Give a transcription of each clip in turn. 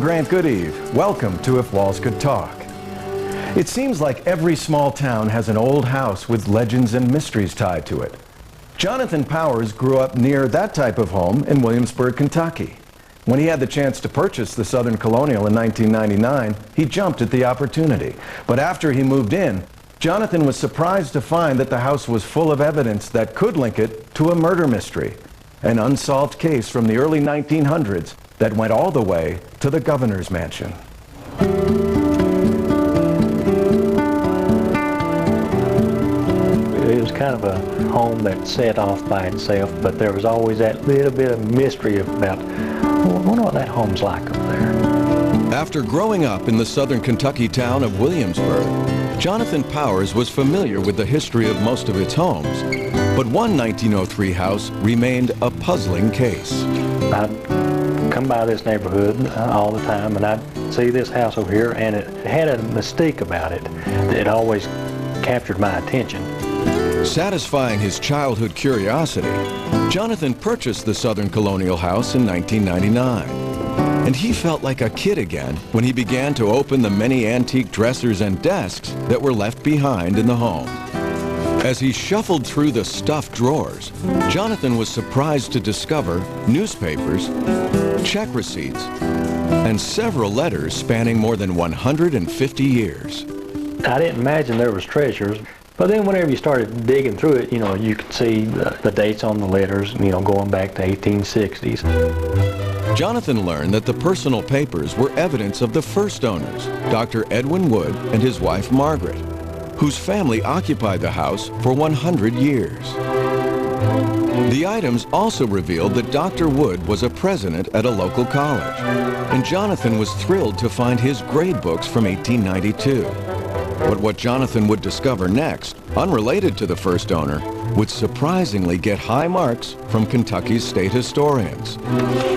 Grant Goodeve. Welcome to If Walls Could Talk. It seems like every small town has an old house with legends and mysteries tied to it. Jonathan Powers grew up near that type of home in Williamsburg, Kentucky. When he had the chance to purchase the Southern Colonial in 1999, he jumped at the opportunity. But after he moved in, Jonathan was surprised to find that the house was full of evidence that could link it to a murder mystery, an unsolved case from the early 1900s that went all the way to the governor's mansion. It was kind of a home that set off by itself, but there was always that little bit of mystery about, I wonder what that home's like up there. After growing up in the southern Kentucky town of Williamsburg, Jonathan Powers was familiar with the history of most of its homes, but one 1903 house remained a puzzling case. I'd come by this neighborhood all the time, and I'd see this house over here, and it had a mystique about it that always captured my attention. Satisfying his childhood curiosity, Jonathan purchased the Southern Colonial house in 1999. And he felt like a kid again when he began to open the many antique dressers and desks that were left behind in the home. As he shuffled through the stuffed drawers, Jonathan was surprised to discover newspapers, check receipts, and several letters spanning more than 150 years. I didn't imagine there was treasures, but then whenever you started digging through it, you could see the dates on the letters, going back to 1860s. Jonathan learned that the personal papers were evidence of the first owners, Dr. Edwin Wood and his wife Margaret, whose family occupied the house for 100 years. The items also revealed that Dr. Wood was a president at a local college, and Jonathan was thrilled to find his grade books from 1892. But what Jonathan would discover next, unrelated to the first owner, would surprisingly get high marks from Kentucky's state historians.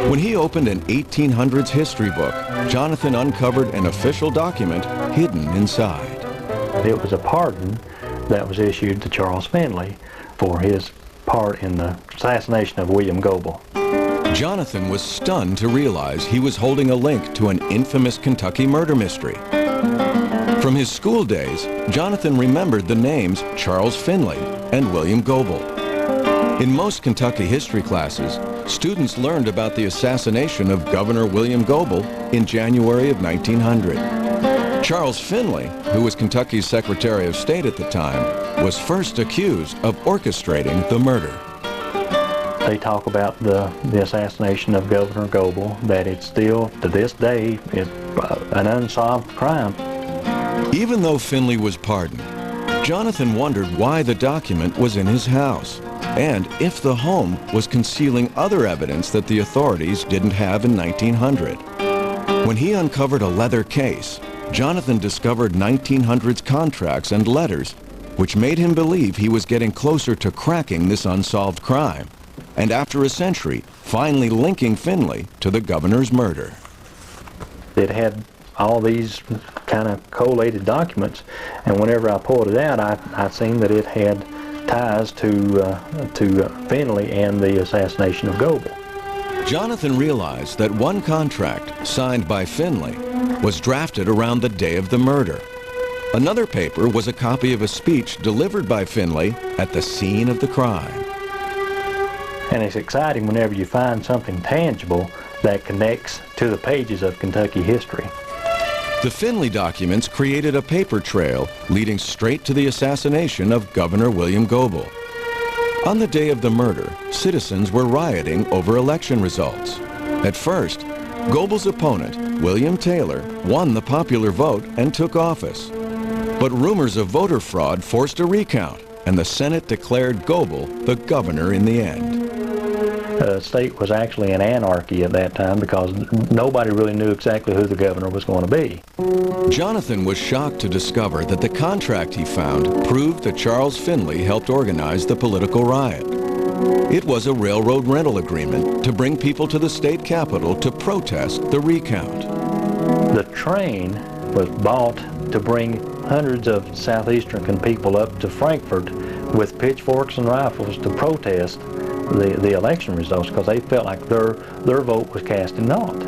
When he opened an 1800s history book, Jonathan uncovered an official document hidden inside. It was a pardon that was issued to Charles Finley for his part in the assassination of William Goble. Jonathan was stunned to realize he was holding a link to an infamous Kentucky murder mystery. From his school days, Jonathan remembered the names Charles Finley and William Goble. In most Kentucky history classes, students learned about the assassination of Governor William Goble in January of 1900. Charles Finley, who was Kentucky's Secretary of State at the time, was first accused of orchestrating the murder. They talk about the assassination of Governor Goble, that it's still, to this day, an unsolved crime. Even though Finley was pardoned, Jonathan wondered why the document was in his house, and if the home was concealing other evidence that the authorities didn't have in 1900. When he uncovered a leather case, Jonathan discovered 1900s contracts and letters, which made him believe he was getting closer to cracking this unsolved crime, and after a century, finally linking Finley to the governor's murder. It had all these kind of collated documents, and whenever I pulled it out, I seen that it had ties to Finley and the assassination of Goble. Jonathan realized that one contract, signed by Finley, was drafted around the day of the murder. Another paper was a copy of a speech delivered by Finley at the scene of the crime. And it's exciting whenever you find something tangible that connects to the pages of Kentucky history. The Finley documents created a paper trail leading straight to the assassination of Governor William Goble. On the day of the murder, citizens were rioting over election results. At first, Goble's opponent, William Taylor, won the popular vote and took office. But rumors of voter fraud forced a recount, and the Senate declared Goble the governor in the end. The state was actually in anarchy at that time because nobody really knew exactly who the governor was going to be. Jonathan was shocked to discover that the contract he found proved that Charles Finley helped organize the political riot. It was a railroad rental agreement to bring people to the state capitol to protest the recount. The train was bought to bring hundreds of southeastern people up to Frankfort with pitchforks and rifles to protest the election results because they felt like their vote was cast in naught.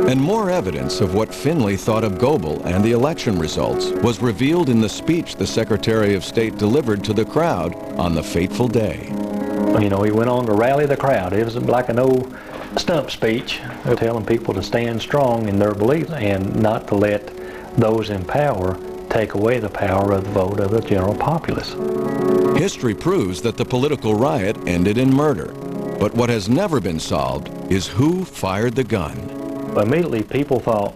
And more evidence of what Finley thought of Goebel and the election results was revealed in the speech the Secretary of State delivered to the crowd on the fateful day. You know, he went on to rally the crowd. It was like an old stump speech telling people to stand strong in their beliefs and not to let those in power take away the power of the vote of the general populace. History proves that the political riot ended in murder. But what has never been solved is who fired the gun. Immediately, people thought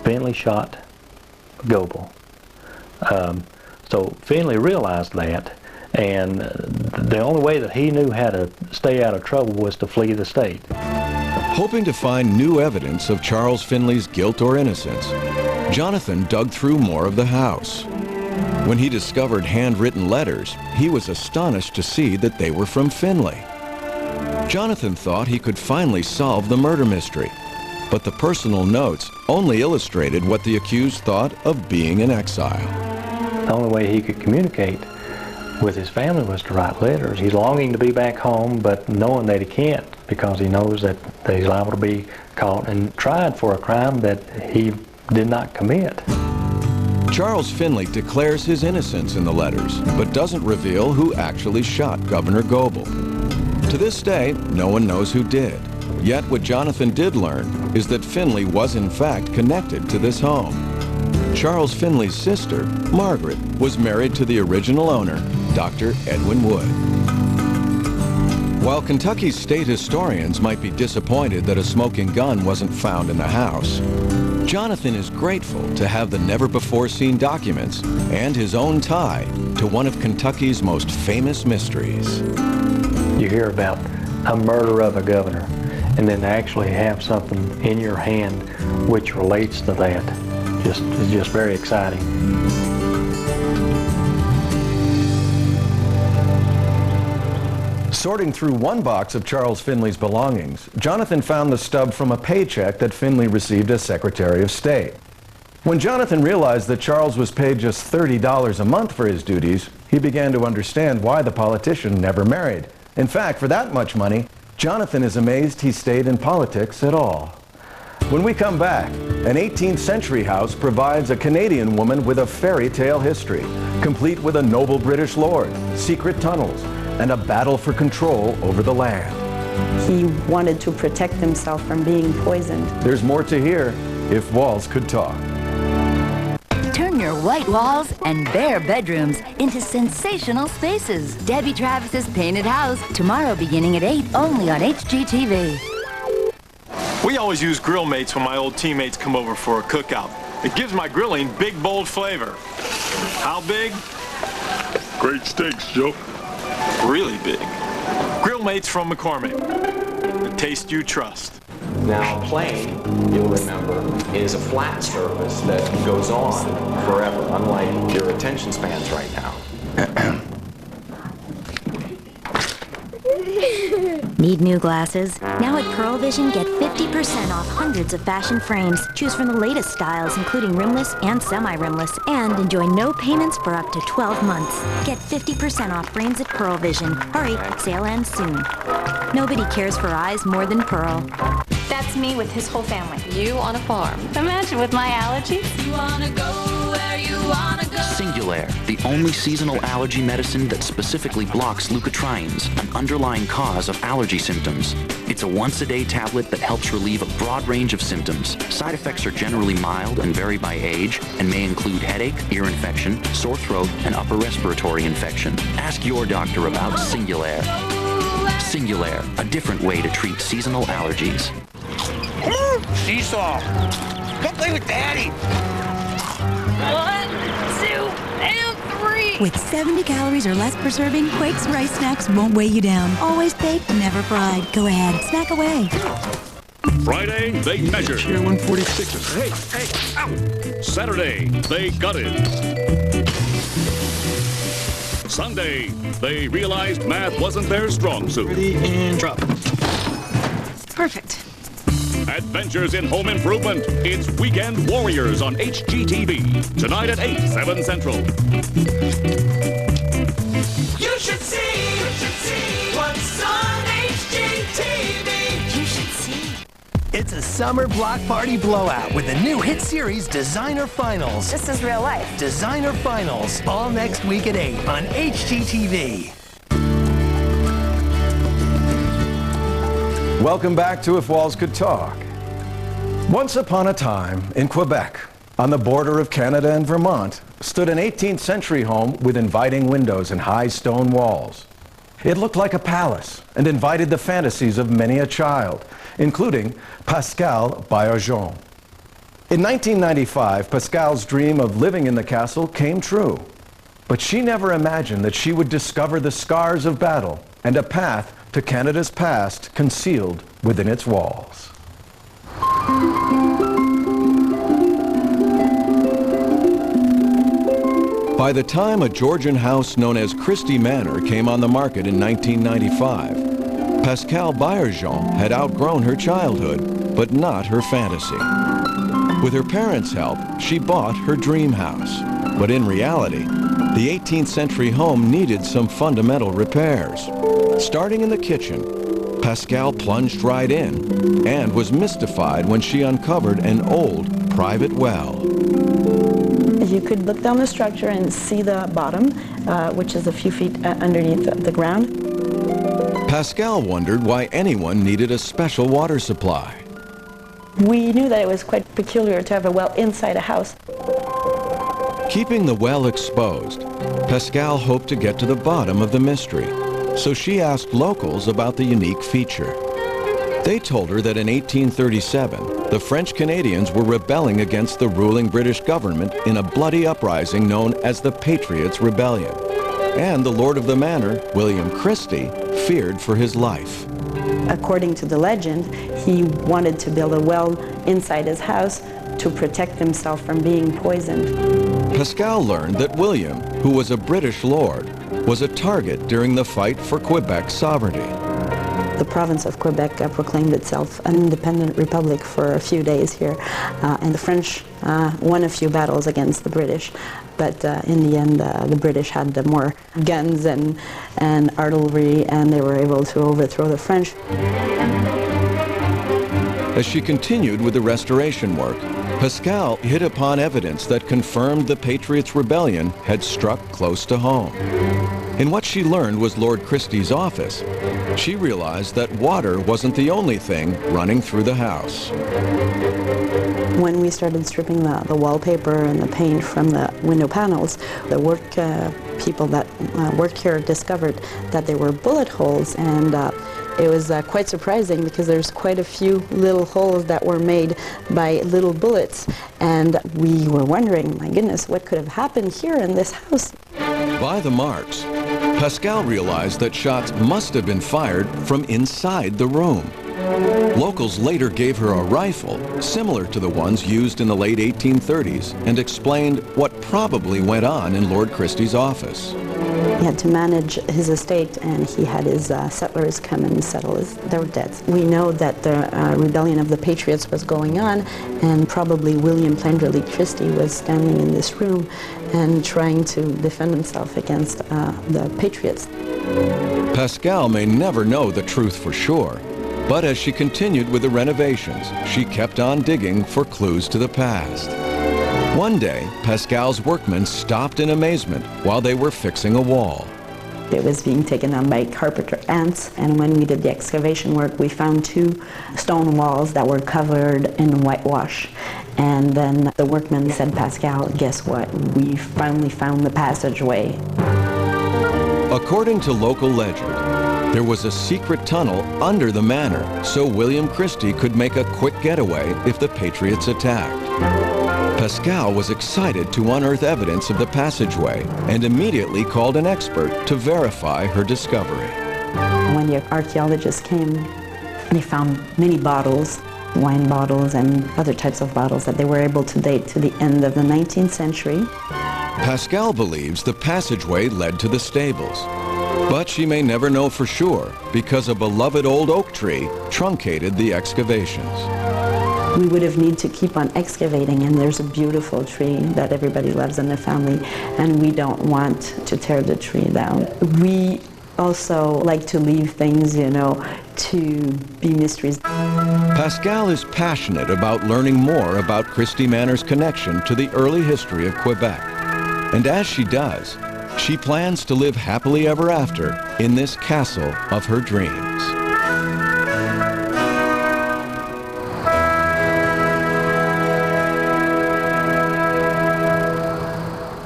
Finley shot Goebel. So Finley realized that, and the only way that he knew how to stay out of trouble was to flee the state. Hoping to find new evidence of Charles Finley's guilt or innocence, Jonathan dug through more of the house. When he discovered handwritten letters, he was astonished to see that they were from Finley. Jonathan thought he could finally solve the murder mystery, but the personal notes only illustrated what the accused thought of being in exile. The only way he could communicate with his family was to write letters. He's longing to be back home, but knowing that he can't because he knows that he's liable to be caught and tried for a crime that he did not commit. Charles Finley declares his innocence in the letters, but doesn't reveal who actually shot Governor Goebel. To this day, no one knows who did. Yet what Jonathan did learn is that Finley was in fact connected to this home. Charles Finley's sister, Margaret, was married to the original owner, Dr. Edwin Wood. While Kentucky's state historians might be disappointed that a smoking gun wasn't found in the house, Jonathan is grateful to have the never-before-seen documents and his own tie to one of Kentucky's most famous mysteries. You hear about a murder of a governor, and then to actually have something in your hand which relates to that, it's just very exciting. Sorting through one box of Charles Finley's belongings, Jonathan found the stub from a paycheck that Finley received as Secretary of State. When Jonathan realized that Charles was paid just $30 a month for his duties, he began to understand why the politician never married. In fact, for that much money, Jonathan is amazed he stayed in politics at all. When we come back, an 18th century house provides a Canadian woman with a fairy tale history, complete with a noble British lord, secret tunnels, and a battle for control over the land. He wanted to protect himself from being poisoned. There's more to hear if walls could talk. Turn your white walls and bare bedrooms into sensational spaces. Debbie Travis's Painted House, tomorrow beginning at 8, only on HGTV. We always use grill mates when my old teammates come over for a cookout. It gives my grilling big, bold flavor. How big? Great steaks, Joe. Really big. Grill mates from McCormick. The taste you trust. Now, a plane, you'll remember, is a flat surface that goes on forever, unlike your attention spans right now. Need new glasses? Now at Pearl Vision, get 50% off hundreds of fashion frames. Choose from the latest styles, including rimless and semi-rimless, and enjoy no payments for up to 12 months. Get 50% off frames at Pearl Vision. Hurry, sale ends soon. Nobody cares for eyes more than Pearl. That's me with his whole family. You on a farm. Imagine with my allergies. You wanna go where you wanna go. Singulair, the only seasonal allergy medicine that specifically blocks leukotrienes, an underlying cause of allergy symptoms. It's a once-a-day tablet that helps relieve a broad range of symptoms. Side effects are generally mild and vary by age and may include headache, ear infection, sore throat, and upper respiratory infection. Ask your doctor about Singulair. Singulair, a different way to treat seasonal allergies. Seesaw! Come play with Daddy! 1, 2, and 3! With 70 calories or less per serving, Quake's rice snacks won't weigh you down. Always baked, never fried. Go ahead, snack away. Friday, they measured. Chér 146. Hey, ow! Saturday, they gutted. Sunday, they realized math wasn't their strong suit. Ready and drop. Perfect. Adventures in Home Improvement. It's Weekend Warriors on HGTV. Tonight at 8, 7 Central. You should see what's on. a summer block party blowout with the new hit series Designer Finals. This is real life. Designer Finals, all next week at 8 on HGTV. Welcome back to If Walls Could Talk. Once upon a time in Quebec, on the border of Canada and Vermont, stood an 18th century home with inviting windows and high stone walls. It looked like a palace and invited the fantasies of many a child, including Pascal Baillargeon. In 1995, Pascal's dream of living in the castle came true, but she never imagined that she would discover the scars of battle and a path to Canada's past concealed within its walls. By the time a Georgian house known as Christie Manor came on the market in 1995, Pascal Baillargeon had outgrown her childhood, but not her fantasy. With her parents' help, she bought her dream house. But in reality, the 18th century home needed some fundamental repairs. Starting in the kitchen, Pascal plunged right in and was mystified when she uncovered an old private well. You could look down the structure and see the bottom, which is a few feet underneath the ground. Pascal wondered why anyone needed a special water supply. We knew that it was quite peculiar to have a well inside a house. Keeping the well exposed, Pascal hoped to get to the bottom of the mystery, so she asked locals about the unique feature. They told her that in 1837, the French Canadians were rebelling against the ruling British government in a bloody uprising known as the Patriots' Rebellion. And the Lord of the Manor, William Christie, feared for his life. According to the legend, he wanted to build a well inside his house to protect himself from being poisoned. Pascal learned that William, who was a British lord, was a target during the fight for Quebec's sovereignty. The province of Quebec proclaimed itself an independent republic for a few days here, and the French won a few battles against the British, but in the end the British had more guns and artillery, and they were able to overthrow the French. As she continued with the restoration work, Pascal hit upon evidence that confirmed the Patriots' Rebellion had struck close to home. In what she learned was Lord Christie's office, she realized that water wasn't the only thing running through the house. When we started stripping the wallpaper and the paint from the window panels, the work people that worked here discovered that there were bullet holes, and it was quite surprising because there's quite a few little holes that were made by little bullets, and we were wondering, my goodness, what could have happened here in this house? By the marks, Pascal realized that shots must have been fired from inside the room. Locals later gave her a rifle similar to the ones used in the late 1830s and explained what probably went on in Lord Christie's office. He had to manage his estate, and he had his settlers come and settle their debts. We know that the rebellion of the Patriots was going on, and probably William Plenderly Christie was standing in this room and trying to defend himself against the Patriots. Pascal may never know the truth for sure, but as she continued with the renovations, she kept on digging for clues to the past. One day, Pascal's workmen stopped in amazement while they were fixing a wall. It was being taken on by carpenter ants, and when we did the excavation work, we found 2 stone walls that were covered in whitewash. And then the workmen said, Pascal, guess what? We finally found the passageway. According to local legend, there was a secret tunnel under the manor so William Christie could make a quick getaway if the Patriots attacked. Pascal was excited to unearth evidence of the passageway and immediately called an expert to verify her discovery. When the archaeologists came, they found many bottles, wine bottles and other types of bottles that they were able to date to the end of the 19th century. Pascal believes the passageway led to the stables, but she may never know for sure because a beloved old oak tree truncated the excavations. We would have needed to keep on excavating, and there's a beautiful tree that everybody loves in the family, and we don't want to tear the tree down. We also like to leave things, you know, to be mysteries. Pascal is passionate about learning more about Christie Manor's connection to the early history of Quebec. And as she does, she plans to live happily ever after in this castle of her dreams.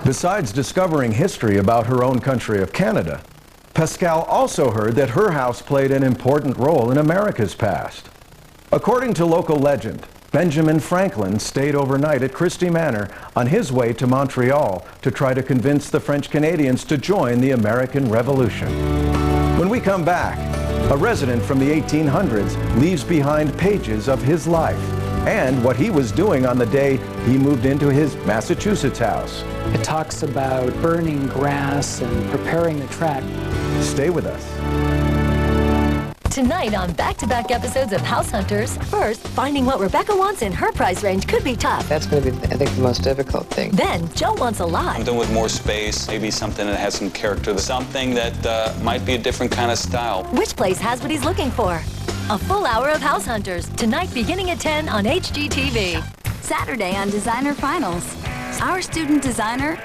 Besides discovering history about her own country of Canada, Pascal also heard that her house played an important role in America's past. According to local legend, Benjamin Franklin stayed overnight at Christie Manor on his way to Montreal to try to convince the French Canadians to join the American Revolution. When we come back, a resident from the 1800s leaves behind pages of his life and what he was doing on the day he moved into his Massachusetts house. It talks about burning grass and preparing the track. Stay with us. Tonight on back-to-back episodes of House Hunters, first, finding what Rebecca wants in her price range could be tough. That's going to be, I think, the most difficult thing. Then, Joe wants a lot. Something with more space, maybe something that has some character, something that might be a different kind of style. Which place has what he's looking for? A full hour of House Hunters, tonight beginning at 10 on HGTV. Saturday on Designer Finals. Our student designer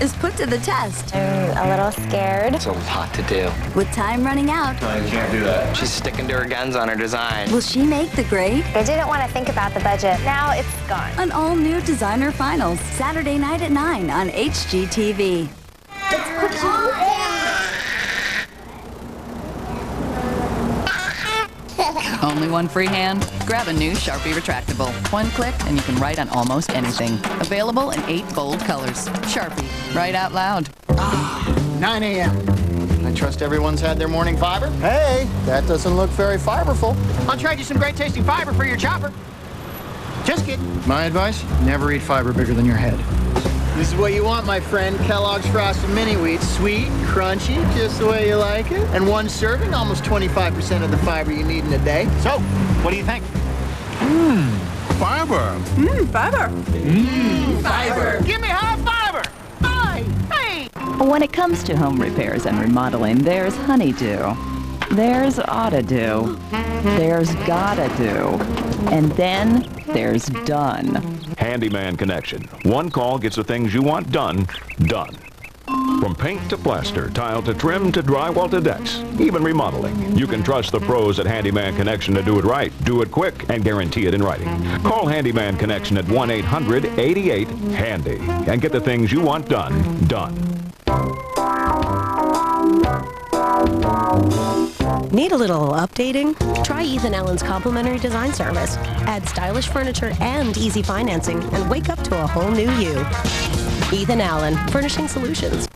is put to the test. I'm a little scared. It's a lot to do. With time running out. No, you can't do that. She's sticking to her guns on her design. Will she make the grade? I didn't want to think about the budget. Now it's gone. An all-new Designer Finals, Saturday night at 9 on HGTV. Only one free hand? Grab a new Sharpie retractable. One click and you can write on almost anything. Available in 8 bold colors. Sharpie, write out loud. 9 a.m. I trust everyone's had their morning fiber. Hey, that doesn't look very fiberful. I'll trade you some great tasting fiber for your chopper. Just kidding. My advice, never eat fiber bigger than your head. This is what you want, my friend. Kellogg's Frosted Mini Wheats. Sweet, crunchy, just the way you like it. And one serving, almost 25% of the fiber you need in a day. So, what do you think? Fiber. Fiber. Fiber. Give me high fiber. Hi. Hey. When it comes to home repairs and remodeling, there's honeydew. There's oughta do. There's gotta do. And then there's done. Handyman Connection. One call gets the things you want done, done. From paint to plaster, tile to trim to drywall to decks, even remodeling. You can trust the pros at Handyman Connection to do it right, do it quick, and guarantee it in writing. Call Handyman Connection at 1-800-88-HANDY and get the things you want done, done. Need a little updating? Try Ethan Allen's complimentary design service. Add stylish furniture and easy financing and wake up to a whole new you. Ethan Allen, Furnishing Solutions.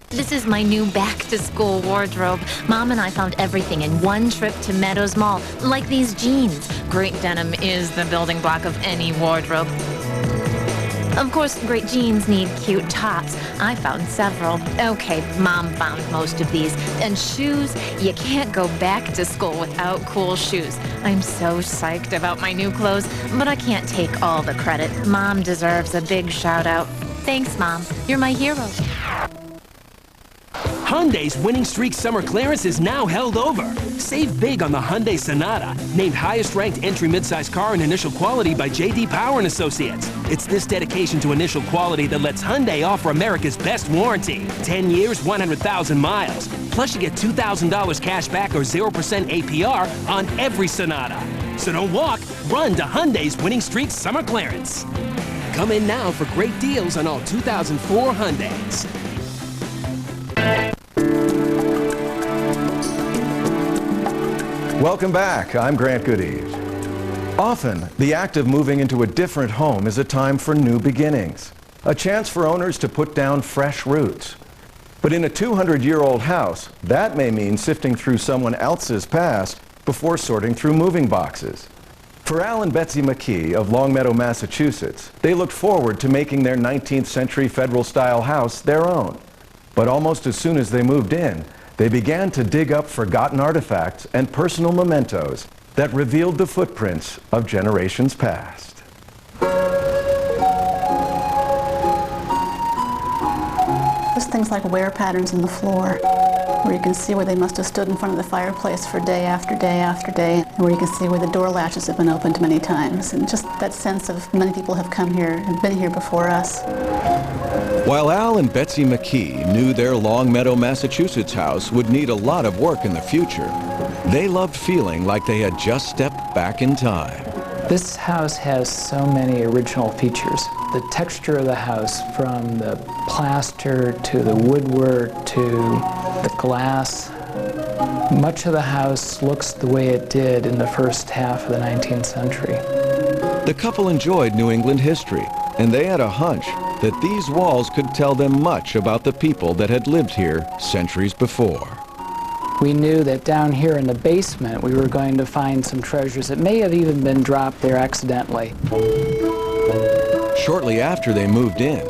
This is my new back-to-school wardrobe. Mom and I found everything in one trip to Meadows Mall, like these jeans. Great denim is the building block of any wardrobe. Of course, great jeans need cute tops. I found several. Okay, Mom found most of these. And shoes, you can't go back to school without cool shoes. I'm so psyched about my new clothes, but I can't take all the credit. Mom deserves a big shout out. Thanks, Mom. You're my hero. Hyundai's winning streak summer clearance is now held over. Save big on the Hyundai Sonata, named highest-ranked entry midsize car in initial quality by J.D. Power and Associates. It's this dedication to initial quality that lets Hyundai offer America's best warranty. 10 years, 100,000 miles. Plus, you get $2,000 cash back or 0% APR on every Sonata. So don't walk, run to Hyundai's winning streak summer clearance. Come in now for great deals on all 2004 Hyundais. Welcome back. I'm Grant Goodeve. Often, the act of moving into a different home is a time for new beginnings, a chance for owners to put down fresh roots. But in a 200-year-old house, that may mean sifting through someone else's past before sorting through moving boxes. For Al and Betsy McKee of Longmeadow, Massachusetts, they looked forward to making their 19th century Federal-style house their own. But almost as soon as they moved in, they began to dig up forgotten artifacts and personal mementos that revealed the footprints of generations past. There's things like wear patterns in the floor. where you can see where they must have stood in front of the fireplace for day after day after day, and where you can see where the door latches have been opened many times, and just that sense of many people have come here and been here before us. While Al and Betsy McKee knew their Longmeadow, Massachusetts house would need a lot of work in the future, they loved feeling like they had just stepped back in time. This house has so many original features. The texture of the house, from the plaster to the woodwork to the glass, much of the house looks the way it did in the first half of the 19th century. The couple enjoyed New England history, and they had a hunch that these walls could tell them much about the people that had lived here centuries before. We knew that down here in the basement we were going to find some treasures that may have even been dropped there accidentally. Shortly after they moved in,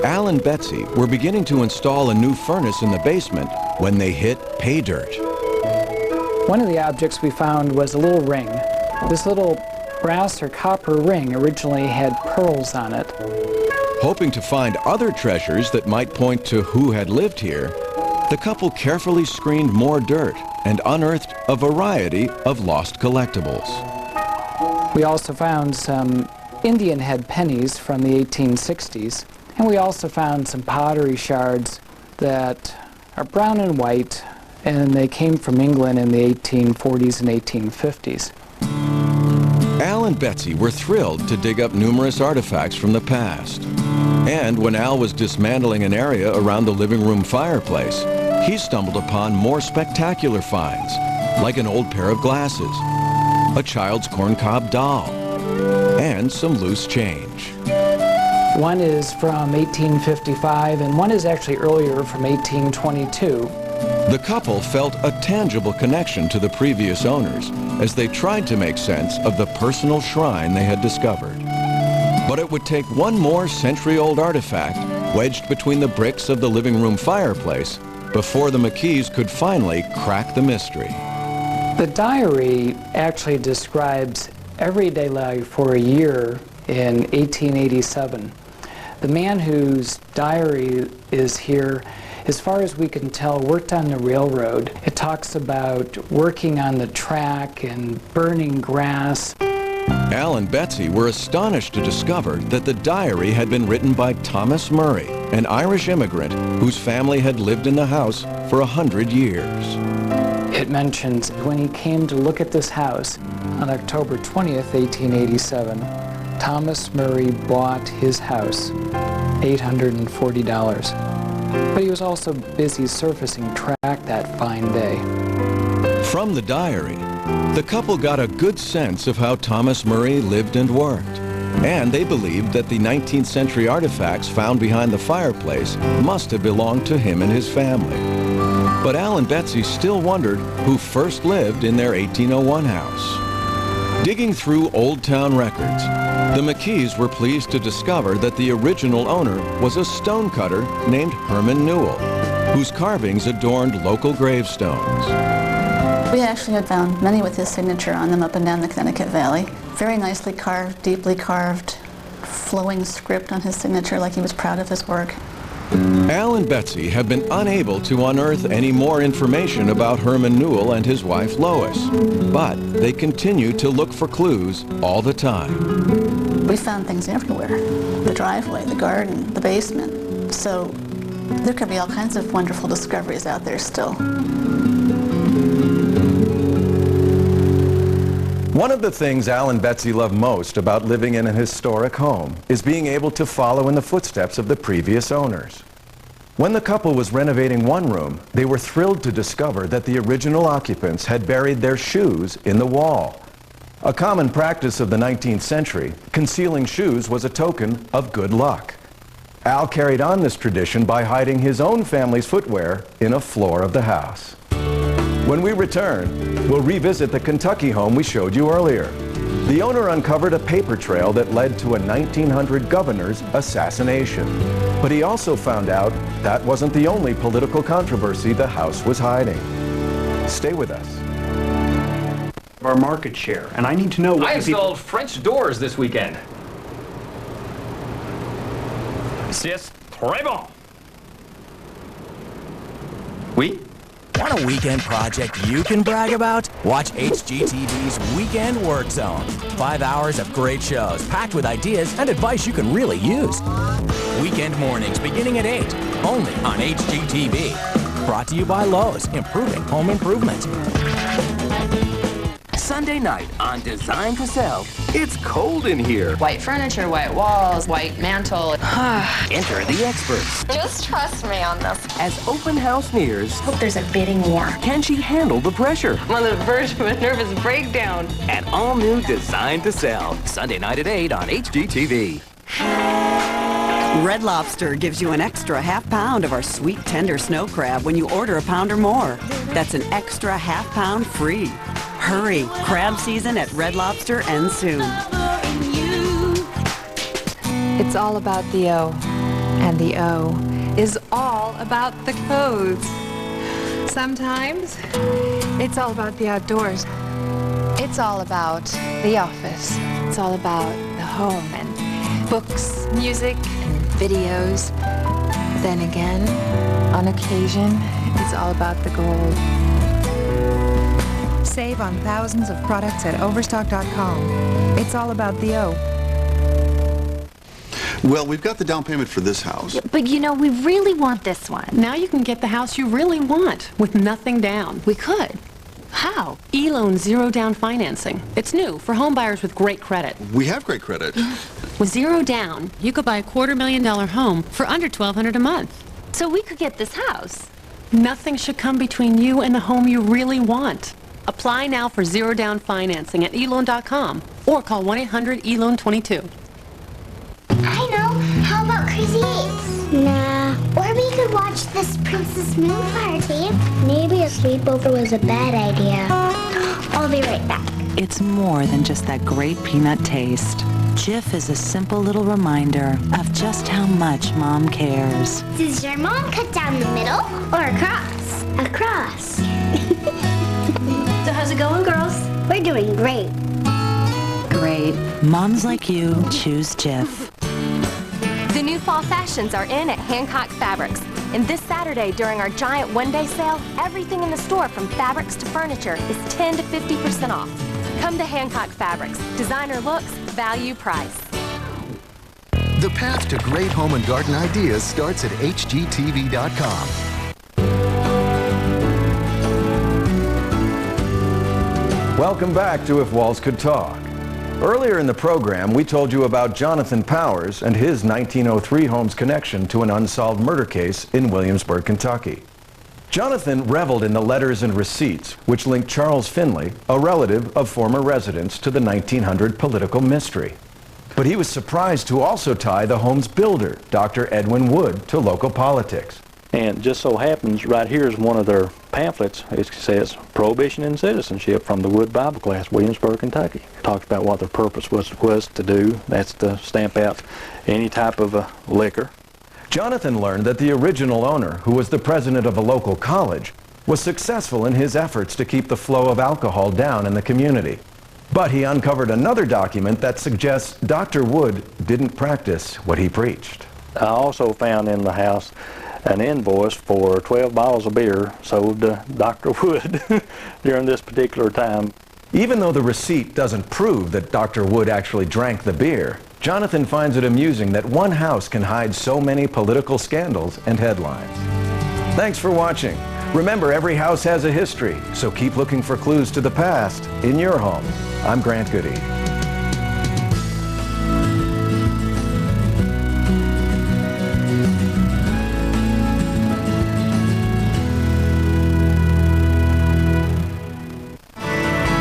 Al and Betsy were beginning to install a new furnace in the basement when they hit pay dirt. One of the objects we found was a little ring. This little brass or copper ring originally had pearls on it. Hoping to find other treasures that might point to who had lived here, the couple carefully screened more dirt and unearthed a variety of lost collectibles. We also found some Indian head pennies from the 1860s, and we also found some pottery shards that are brown and white, and they came from England in the 1840s and 1850s. Al and Betsy were thrilled to dig up numerous artifacts from the past. And when Al was dismantling an area around the living room fireplace, he stumbled upon more spectacular finds, like an old pair of glasses, a child's corncob doll, and some loose change. One is from 1855, and one is actually earlier from 1822. The couple felt a tangible connection to the previous owners as they tried to make sense of the personal shrine they had discovered. But it would take one more century-old artifact wedged between the bricks of the living room fireplace before the McKees could finally crack the mystery. The diary actually describes everyday life for a year in 1887. The man whose diary is here, as far as we can tell, worked on the railroad. It talks about working on the track and burning grass. Al and Betsy were astonished to discover that the diary had been written by Thomas Murray, an Irish immigrant whose family had lived in the house for 100 years. It mentions when he came to look at this house on October 20th, 1887, Thomas Murray bought his house, $840. But he was also busy surfacing track that fine day. From the diary, the couple got a good sense of how Thomas Murray lived and worked, and they believed that the 19th century artifacts found behind the fireplace must have belonged to him and his family. But Al and Betsy still wondered who first lived in their 1801 house. Digging through Old Town records, the McKees were pleased to discover that the original owner was a stonecutter named Herman Newell, whose carvings adorned local gravestones. We actually had found many with his signature on them up and down the Connecticut Valley. Very nicely carved, deeply carved, flowing script on his signature, like he was proud of his work. Al and Betsy have been unable to unearth any more information about Herman Newell and his wife Lois, but they continue to look for clues all the time. We found things everywhere. The driveway, the garden, the basement. So there could be all kinds of wonderful discoveries out there still. One of the things Al and Betsy love most about living in a historic home is being able to follow in the footsteps of the previous owners. When the couple was renovating one room, they were thrilled to discover that the original occupants had buried their shoes in the wall. A common practice of the 19th century, concealing shoes was a token of good luck. Al carried on this tradition by hiding his own family's footwear in a floor of the house. When we return, we'll revisit the Kentucky home we showed you earlier. The owner uncovered a paper trail that led to a 1900 governor's assassination. But he also found out that wasn't the only political controversy the house was hiding. Stay with us. Our market share, and I need to know what I installed French doors this weekend. C'est très bon. Oui? Want a weekend project you can brag about? Watch HGTV's Weekend Work Zone. 5 hours of great shows, packed with ideas and advice you can really use. Weekend mornings beginning at 8, only on HGTV. Brought to you by Lowe's, improving home improvement. Sunday night on Design to Sell. It's cold in here. White furniture, white walls, white mantle. Enter the experts. Just trust me on this. As open house nears, Hope there's a bidding war. can she handle the pressure? I'm on the verge of a nervous breakdown. An all-new Design to Sell. Sunday night at 8 on HGTV. Red Lobster gives you an extra half pound of our sweet, tender snow crab when you order a pound or more. That's an extra half pound free. Hurry, crab season at Red Lobster ends soon. It's all about the O, and the O is all about the codes. Sometimes it's all about the outdoors. It's all about the office. It's all about the home and books, music, and videos. Then again, on occasion, it's all about the gold. Save on thousands of products at Overstock.com. It's all about the O. Well, we've got the down payment for this house. But you know, we really want this one. Now you can get the house you really want with nothing down. We could. How? E-Loan zero down financing. It's new for home buyers with great credit. We have great credit. With zero down, you could buy a $250,000 home for under $1,200 a month. So we could get this house. Nothing should come between you and the home you really want. Apply now for zero down financing at eloan.com or call 1-800-ELOAN-22. I know. How about Crazy 8s? Nah. Or we could watch this Princess Moon party. Maybe a sleepover was a bad idea. I'll be right back. It's more than just that great peanut taste. Jif is a simple little reminder of just how much Mom cares. Does your mom cut down the middle or across? Across. So how's it going, girls? We're doing great. Great. Moms like you choose Jif. The new fall fashions are in at Hancock Fabrics. And this Saturday, during our giant one-day sale, everything in the store from fabrics to furniture is 10 to 50% off. Come to Hancock Fabrics. Designer looks, value, price. The path to great home and garden ideas starts at HGTV.com. Welcome back to If Walls Could Talk. Earlier in the program, we told you about Jonathan Powers and his 1903 home's connection to an unsolved murder case in Williamsburg, Kentucky. Jonathan reveled in the letters and receipts which linked Charles Finley, a relative of former residents, to the 1900 political mystery. But he was surprised to also tie the home's builder, Dr. Edwin Wood, to local politics. And just so happens, right here is one of their pamphlets. It says, Prohibition and Citizenship from the Wood Bible Class, Williamsburg, Kentucky. Talks about what their purpose was to do. That's to stamp out any type of liquor. Jonathan learned that the original owner, who was the president of a local college, was successful in his efforts to keep the flow of alcohol down in the community. But he uncovered another document that suggests Dr. Wood didn't practice what he preached. I also found in the house an invoice for 12 bottles of beer sold to Dr. Wood during this particular time. Even though the receipt doesn't prove that Dr. Wood actually drank the beer, Jonathan finds it amusing that one house can hide so many political scandals and headlines. Thanks for watching. Remember, every house has a history, so keep looking for clues to the past in your home. I'm Grant Goody.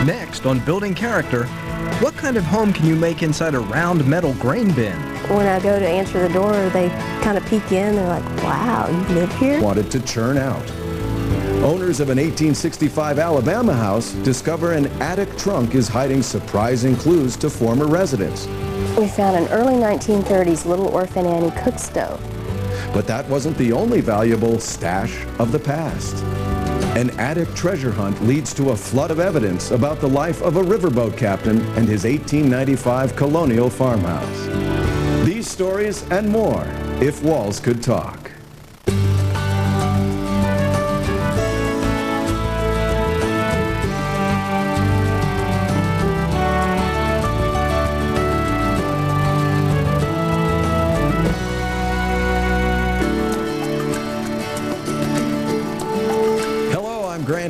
Next on Building Character, what kind of home can you make inside a round metal grain bin? When I go to answer the door, they kind of peek in. They're like, wow, you live here? Wanted to churn out. Owners of an 1865 Alabama house discover an attic trunk is hiding surprising clues to former residents. We found an early 1930s Little Orphan Annie cook stove. But that wasn't the only valuable stash of the past. An attic treasure hunt leads to a flood of evidence about the life of a riverboat captain and his 1895 colonial farmhouse. These stories and more, if walls could talk.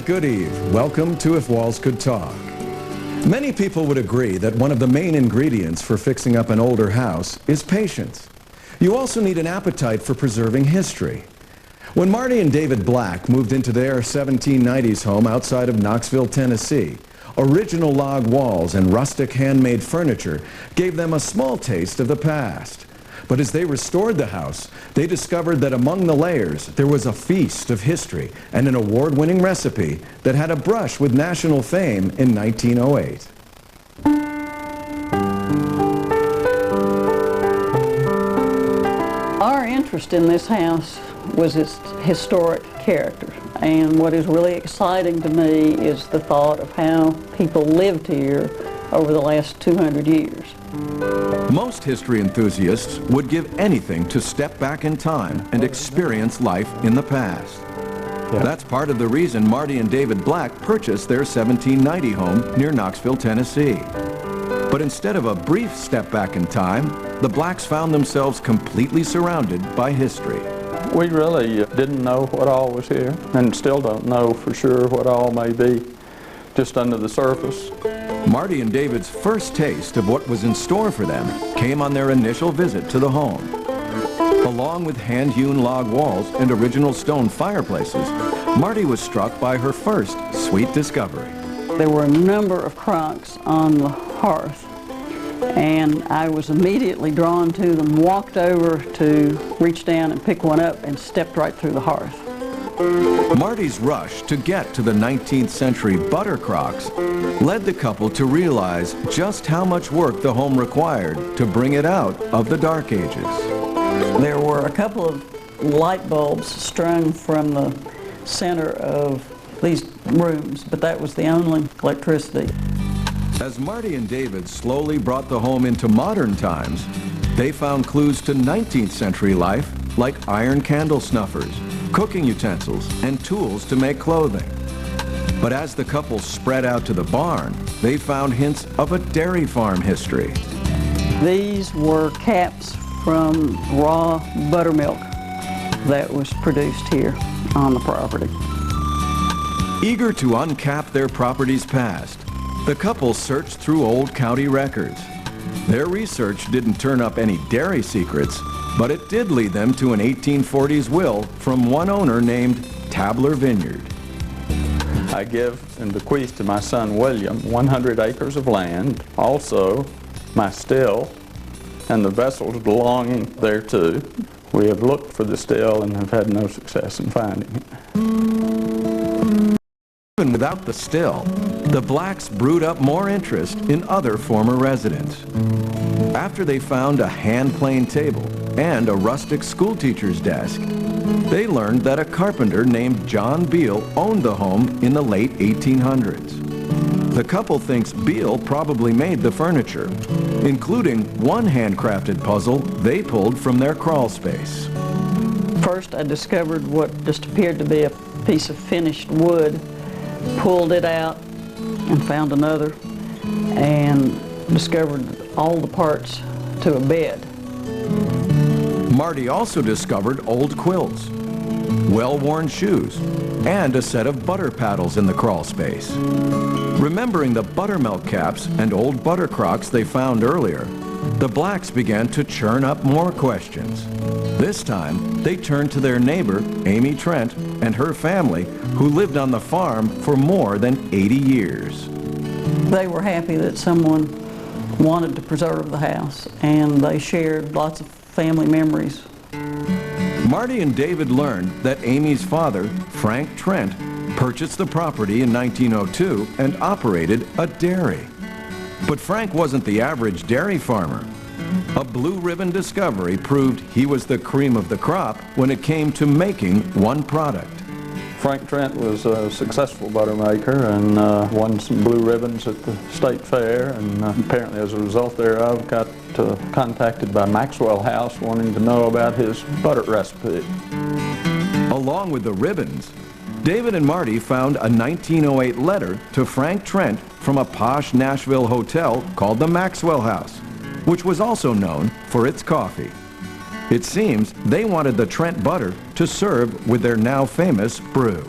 Aunt Goodeve. Welcome to If Walls Could Talk. Many people would agree that one of the main ingredients for fixing up an older house is patience. You also need an appetite for preserving history. When Marty and David Black moved into their 1790s home outside of Knoxville, Tennessee, original log walls and rustic handmade furniture gave them a small taste of the past. But as they restored the house, they discovered that among the layers there was a feast of history and an award-winning recipe that had a brush with national fame in 1908. Our interest in this house was its historic character, and what is really exciting to me is the thought of how people lived here over the last 200 years. Most history enthusiasts would give anything to step back in time and experience life in the past. That's part of the reason Marty and David Black purchased their 1790 home near Knoxville, Tennessee. But instead of a brief step back in time, the Blacks found themselves completely surrounded by history. We really didn't know what all was here, and still don't know for sure what all may be just under the surface. Marty and David's first taste of what was in store for them came on their initial visit to the home. Along with hand-hewn log walls and original stone fireplaces, Marty was struck by her first sweet discovery. There were a number of crocks on the hearth, and I was immediately drawn to them, walked over to reach down and pick one up, and stepped right through the hearth. Marty's rush to get to the 19th century butter crocks led the couple to realize just how much work the home required to bring it out of the Dark Ages. There were a couple of light bulbs strung from the center of these rooms, but that was the only electricity. As Marty and David slowly brought the home into modern times, they found clues to 19th century life like iron candle snuffers, cooking utensils, and tools to make clothing. But as the couple spread out to the barn, they found hints of a dairy farm history. These were caps from raw buttermilk that was produced here on the property. Eager to uncap their property's past, the couple searched through old county records. Their research didn't turn up any dairy secrets, but it did lead them to an 1840s will from one owner named Tabler Vineyard. I give and bequeath to my son William 100 acres of land, also my still and the vessels belonging thereto. We have looked for the still and have had no success in finding it. Even without the still, the Blacks brewed up more interest in other former residents. After they found a hand-planed table and a rustic schoolteacher's desk, they learned that a carpenter named John Beale owned the home in the late 1800s. The couple thinks Beale probably made the furniture, including one handcrafted puzzle they pulled from their crawl space. First, I discovered what just appeared to be a piece of finished wood, pulled it out and found another, and discovered all the parts to a bed. Marty also discovered old quilts, well-worn shoes, and a set of butter paddles in the crawl space. Remembering the buttermilk caps and old butter crocks they found earlier, the Blacks began to churn up more questions. This time, they turned to their neighbor, Amy Trent, and her family, who lived on the farm for more than 80 years. They were happy that someone wanted to preserve the house, and they shared lots of family memories. Marty and David learned that Amy's father, Frank Trent, purchased the property in 1902 and operated a dairy. But Frank wasn't the average dairy farmer. A blue ribbon discovery proved he was the cream of the crop when it came to making one product. Frank Trent was a successful butter maker and won some blue ribbons at the state fair, and apparently as a result thereof got contacted by Maxwell House wanting to know about his butter recipe. Along with the ribbons, David and Marty found a 1908 letter to Frank Trent from a posh Nashville hotel called the Maxwell House, which was also known for its coffee. It seems they wanted the Trent butter to serve with their now famous brew.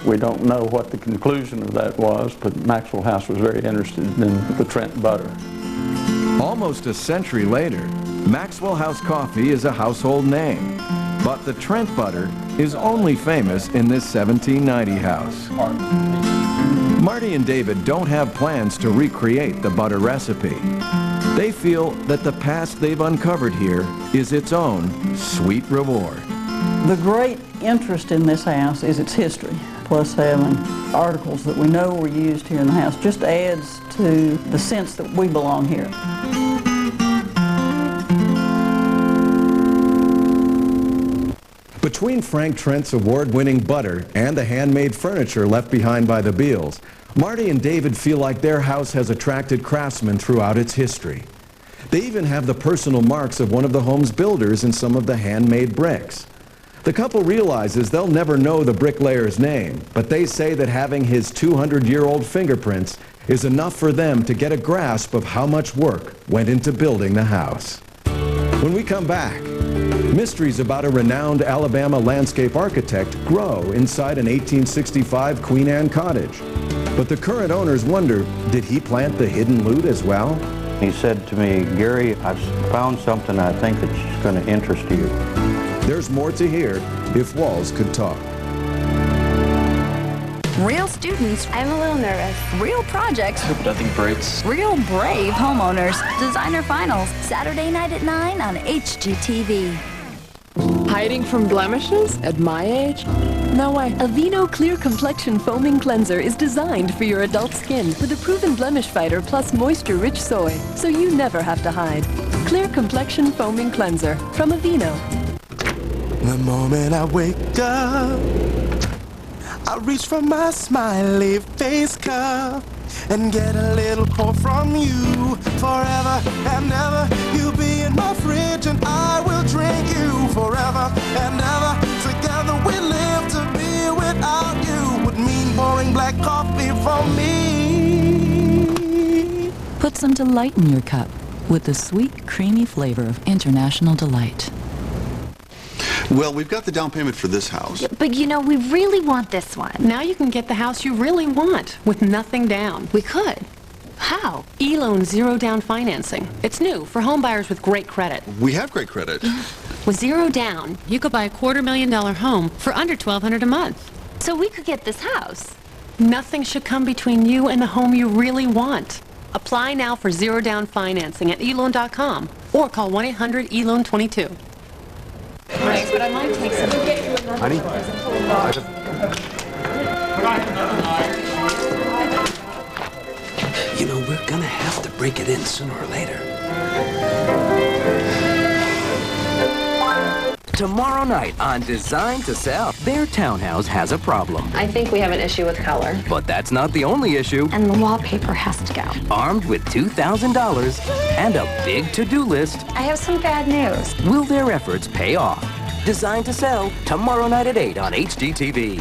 We don't know what the conclusion of that was, but Maxwell House was very interested in the Trent butter. Almost a century later, Maxwell House coffee is a household name, but the Trent butter is only famous in this 1790 house. Marty and David don't have plans to recreate the butter recipe. They feel that the past they've uncovered here is its own sweet reward. The great interest in this house is its history, plus having articles that we know were used here in the house just adds to the sense that we belong here. Between Frank Trent's award-winning butter and the handmade furniture left behind by the Beals, Marty and David feel like their house has attracted craftsmen throughout its history. They even have the personal marks of one of the home's builders in some of the handmade bricks. The couple realizes they'll never know the bricklayer's name, but they say that having his 200-year-old fingerprints is enough for them to get a grasp of how much work went into building the house. When we come back, mysteries about a renowned Alabama landscape architect grow inside an 1865 Queen Anne cottage. But the current owners wonder, did he plant the hidden loot as well? He said to me, Gary, I've found something I think that's going to interest you. There's more to hear if walls could talk. Real students. I'm a little nervous. Real projects. Hope nothing breaks. Real brave homeowners. Designer Finals. Saturday night at 9 on HGTV. Hiding from blemishes at my age? No way. Aveeno Clear Complexion Foaming Cleanser is designed for your adult skin with a proven blemish fighter plus moisture-rich soy, so you never have to hide. Clear Complexion Foaming Cleanser from Aveeno. The moment I wake up, I reach for my smiley face cup and get a little pour from you. Forever and ever, you'll be in my fridge and I will drink you. Forever and ever, together we live to be without you. Would mean pouring black coffee for me. Put some delight in your cup with the sweet, creamy flavor of International Delight. Well, we've got the down payment for this house. But you know, we really want this one. Now you can get the house you really want with nothing down. We could. How? E-Loan Zero Down Financing. It's new for home buyers with great credit. We have great credit. With zero down, you could buy a $250,000 home for under $1,200 a month. So we could get this house. Nothing should come between you and the home you really want. Apply now for zero down financing at eloan.com or call 1-800-ELOAN22. Right, but I might take some. Honey? You know, we're gonna have to break it in sooner or later. Tomorrow night on Design to Sell, their townhouse has a problem. I think we have an issue with color. But that's not the only issue. And the wallpaper has to go. Armed with $2,000 and a big to-do list, I have some bad news. will their efforts pay off? Design to Sell, tomorrow night at 8 on HGTV.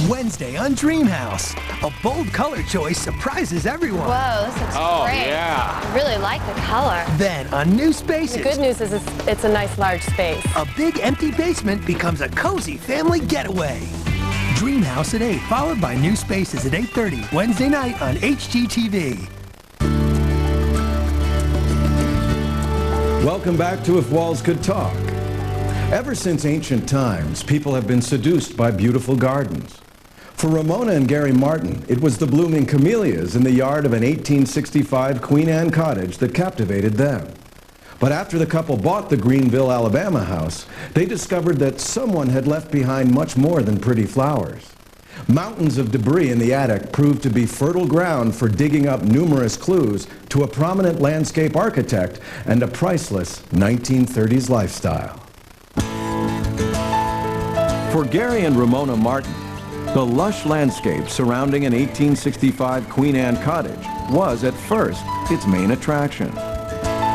Wednesday on Dreamhouse. A bold color choice surprises everyone. Whoa, this looks great. Yeah. I really like the color. Then on New Spaces. The good news is it's a nice large space. A big empty basement becomes a cozy family getaway. Dreamhouse at 8, followed by New Spaces at 8:30, Wednesday night on HGTV. Welcome back to If Walls Could Talk. Ever since ancient times, people have been seduced by beautiful gardens. For Ramona and Garry Martin, it was the blooming camellias in the yard of an 1865 Queen Anne cottage that captivated them. But after the couple bought the Greenville, Alabama house, they discovered that someone had left behind much more than pretty flowers. Mountains of debris in the attic proved to be fertile ground for digging up numerous clues to a prominent landscape architect and a priceless 1930s lifestyle. For Garry and Ramona Martin, the lush landscape surrounding an 1865 Queen Anne cottage was at first its main attraction.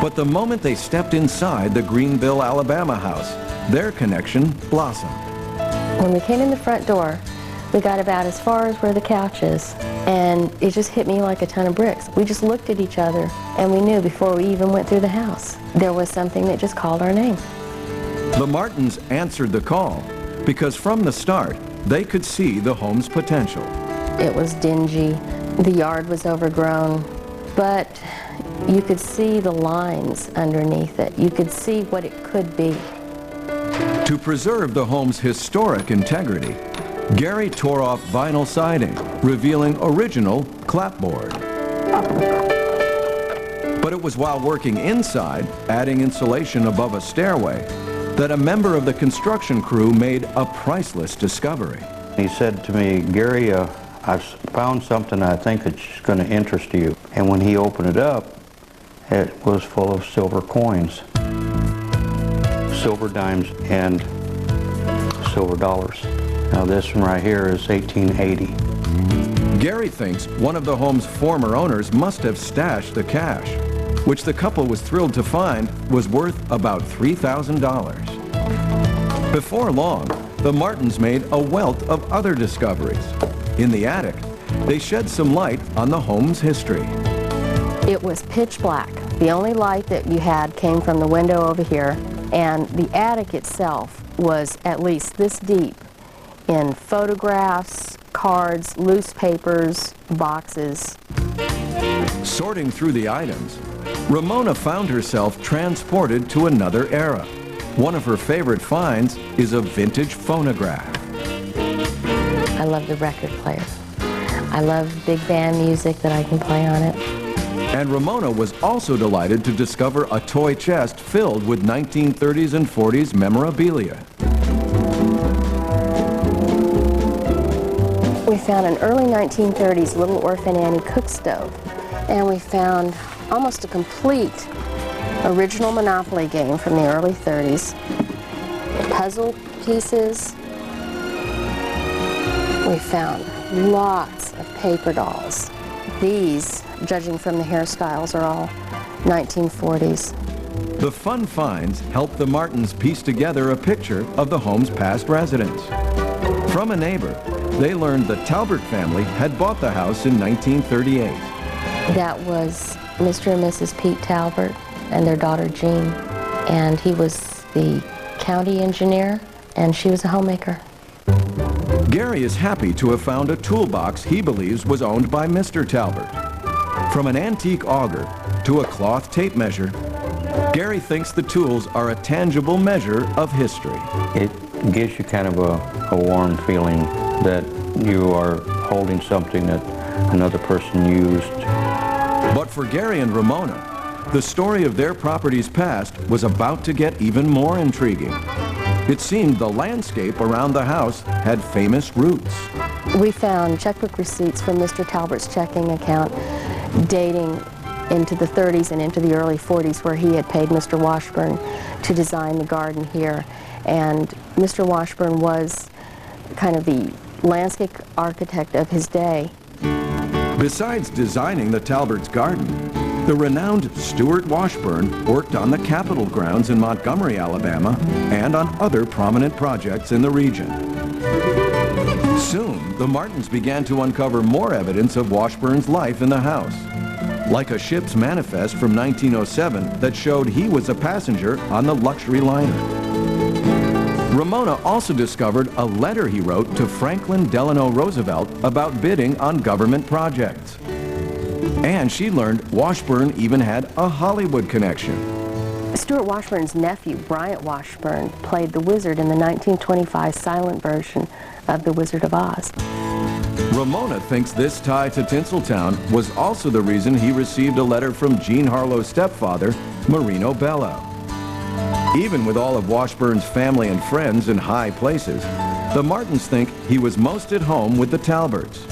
But the moment they stepped inside the Greenville, Alabama house, their connection blossomed. When we came in the front door, we got about as far as where the couch is, and it just hit me like a ton of bricks. We just looked at each other, and we knew before we even went through the house, there was something that just called our name. The Martins answered the call because from the start, they could see the home's potential. It was dingy, the yard was overgrown, but you could see the lines underneath it. You could see what it could be. To preserve the home's historic integrity, Garry tore off vinyl siding, revealing original clapboard. But it was while working inside, adding insulation above a stairway, that a member of the construction crew made a priceless discovery. He said to me, "Gary, I've found something I think that's going to interest you." And when he opened it up, it was full of silver coins, silver dimes, and silver dollars. Now this one right here is 1880. Garry thinks one of the home's former owners must have stashed the cash, which the couple was thrilled to find was worth about $3,000. Before long, the Martins made a wealth of other discoveries. In the attic, they shed some light on the home's history. It was pitch black. The only light that you had came from the window over here, and the attic itself was at least this deep in photographs, cards, loose papers, boxes. Sorting through the items, Ramona found herself transported to another era. One of her favorite finds is a vintage phonograph. I love the record player. I love big band music that I can play on it. And Ramona was also delighted to discover a toy chest filled with 1930s and 40s memorabilia. We found an early 1930s Little Orphan Annie cook stove, and we found almost a complete original Monopoly game from the early 30s, puzzle pieces. We found lots of paper dolls. These, judging from the hairstyles, are all 1940s. The fun finds helped the Martins piece together a picture of the home's past residents. From a neighbor, they learned the Talbert family had bought the house in 1938. That was Mr. and Mrs. Pete Talbert and their daughter Jean. And he was the county engineer, and she was a homemaker. Garry is happy to have found a toolbox he believes was owned by Mr. Talbert. From an antique auger to a cloth tape measure, Garry thinks the tools are a tangible measure of history. It gives you kind of a warm feeling that you are holding something that another person used. But for Garry and Ramona, the story of their property's past was about to get even more intriguing. It seemed the landscape around the house had famous roots. We found checkbook receipts from Mr. Talbert's checking account dating into the 30s and into the early 40s, where he had paid Mr. Washburn to design the garden here. And Mr. Washburn was kind of the landscape architect of his day. Besides designing the Talbert's garden, the renowned Stuart Washburn worked on the Capitol grounds in Montgomery, Alabama, and on other prominent projects in the region. Soon, the Martins began to uncover more evidence of Washburn's life in the house, like a ship's manifest from 1907 that showed he was a passenger on the luxury liner. Ramona also discovered a letter he wrote to Franklin Delano Roosevelt about bidding on government projects. And she learned Washburn even had a Hollywood connection. Stuart Washburn's nephew, Bryant Washburn, played the wizard in the 1925 silent version of The Wizard of Oz. Ramona thinks this tie to Tinseltown was also the reason he received a letter from Jean Harlow's stepfather, Marino Bello. Even with all of Washburn's family and friends in high places, the Martins think he was most at home with the Talberts.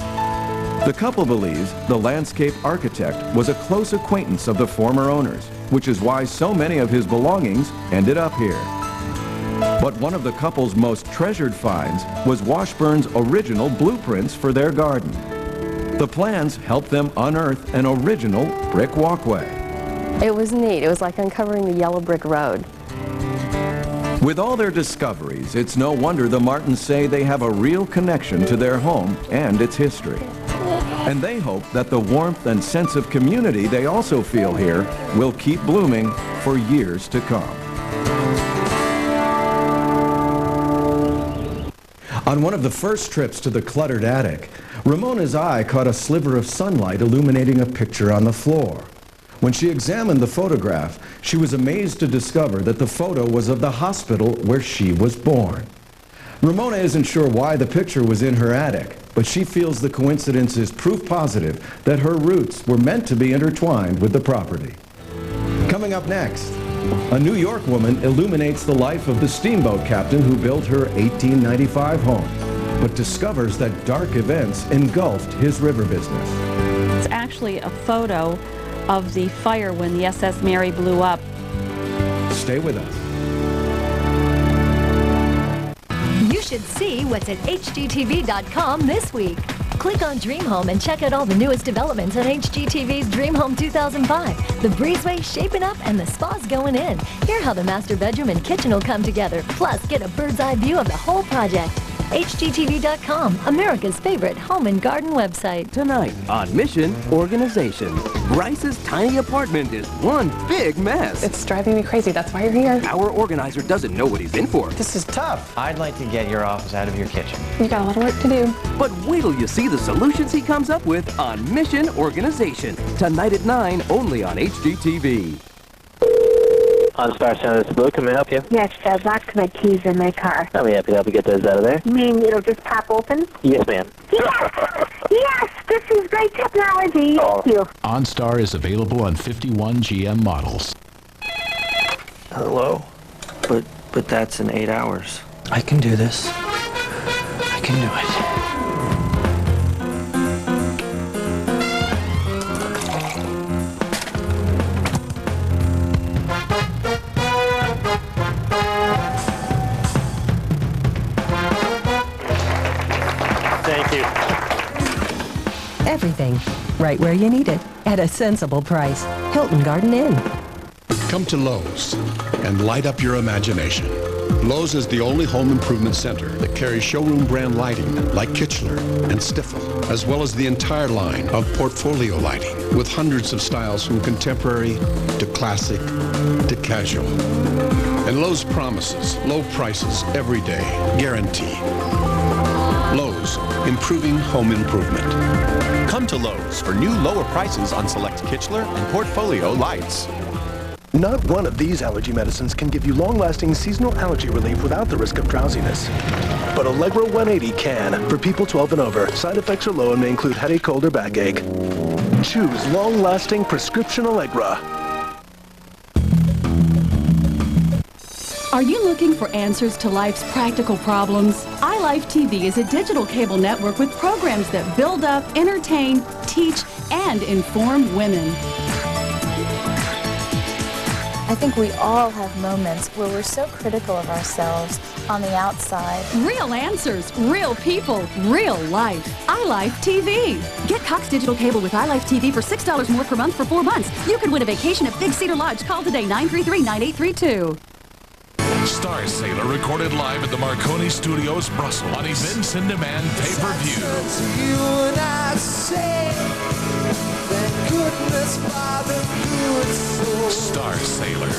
The couple believes the landscape architect was a close acquaintance of the former owners, which is why so many of his belongings ended up here. But one of the couple's most treasured finds was Washburn's original blueprints for their garden. The plans helped them unearth an original brick walkway. It was neat. It was like uncovering the yellow brick road. With all their discoveries, it's no wonder the Martins say they have a real connection to their home and its history. And they hope that the warmth and sense of community they also feel here will keep blooming for years to come. On one of the first trips to the cluttered attic, Ramona's eye caught a sliver of sunlight illuminating a picture on the floor. When she examined the photograph, she was amazed to discover that the photo was of the hospital where she was born. Ramona isn't sure why the picture was in her attic, but she feels the coincidence is proof positive that her roots were meant to be intertwined with the property. Coming up next, a New York woman illuminates the life of the steamboat captain who built her 1895 home, but discovers that dark events engulfed his river business. It's actually a photo of the fire when the SS Mary blew up. Stay with us. You should see what's at HGTV.com this week. Click on Dream Home and check out all the newest developments on HGTV's Dream Home 2005. The breezeway shaping up and the spa's going in. Hear how the master bedroom and kitchen will come together. Plus, get a bird's eye view of the whole project. HGTV.com, America's favorite home and garden website. Tonight on Mission Organization, Bryce's tiny apartment is one big mess. It's driving me crazy. That's why you're here. Our organizer doesn't know what he's in for. This is tough. I'd like to get your office out of your kitchen. You got a lot of work to do. But wait till you see the solutions he comes up with on Mission Organization. Tonight at 9, only on HGTV. OnStar Center, this is Blue. Can I help you? Yes, I'd locked my keys in my car. I'll be happy to help you get those out of there. You mean it'll just pop open? Yes, ma'am. Yes! Yes! This is great technology. Thank you. OnStar is available on 51 GM models. Hello? But that's in 8 hours. I can do this. I can do it. Everything, right where you need it, at a sensible price. Hilton Garden Inn. Come to Lowe's and light up your imagination. Lowe's is the only home improvement center that carries showroom brand lighting like Kichler and Stifel, as well as the entire line of portfolio lighting with hundreds of styles from contemporary to classic to casual. And Lowe's promises low prices every day, guarantee. Lowe's, improving home improvement. Come to Lowe's for new lower prices on select Kichler and portfolio lights. Not one of these allergy medicines can give you long-lasting seasonal allergy relief without the risk of drowsiness. But Allegro 180 can, for people 12 and over. Side effects are low and may include headache, cold, or backache. Choose long-lasting prescription Allegra. Are you looking for answers to life's practical problems? iLife TV is a digital cable network with programs that build up, entertain, teach, and inform women. I think we all have moments where we're so critical of ourselves on the outside. Real answers, real people, real life. iLife TV. Get Cox Digital Cable with iLife TV for $6 more per month for 4 months. You could win a vacation at Big Cedar Lodge. Call today, 933-9832. Star Sailor recorded live at the Marconi Studios, Brussels, on Events in Demand pay-per-view. Star Sailor.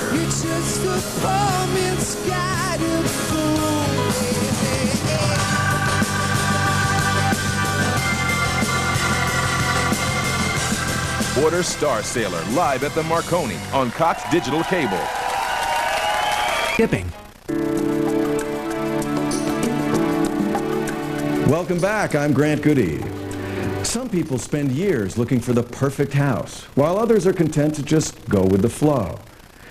Order Star Sailor live at the Marconi on Cox Digital Cable. Shipping. Welcome back. I'm Grant Goody. Some people spend years looking for the perfect house, while others are content to just go with the flow.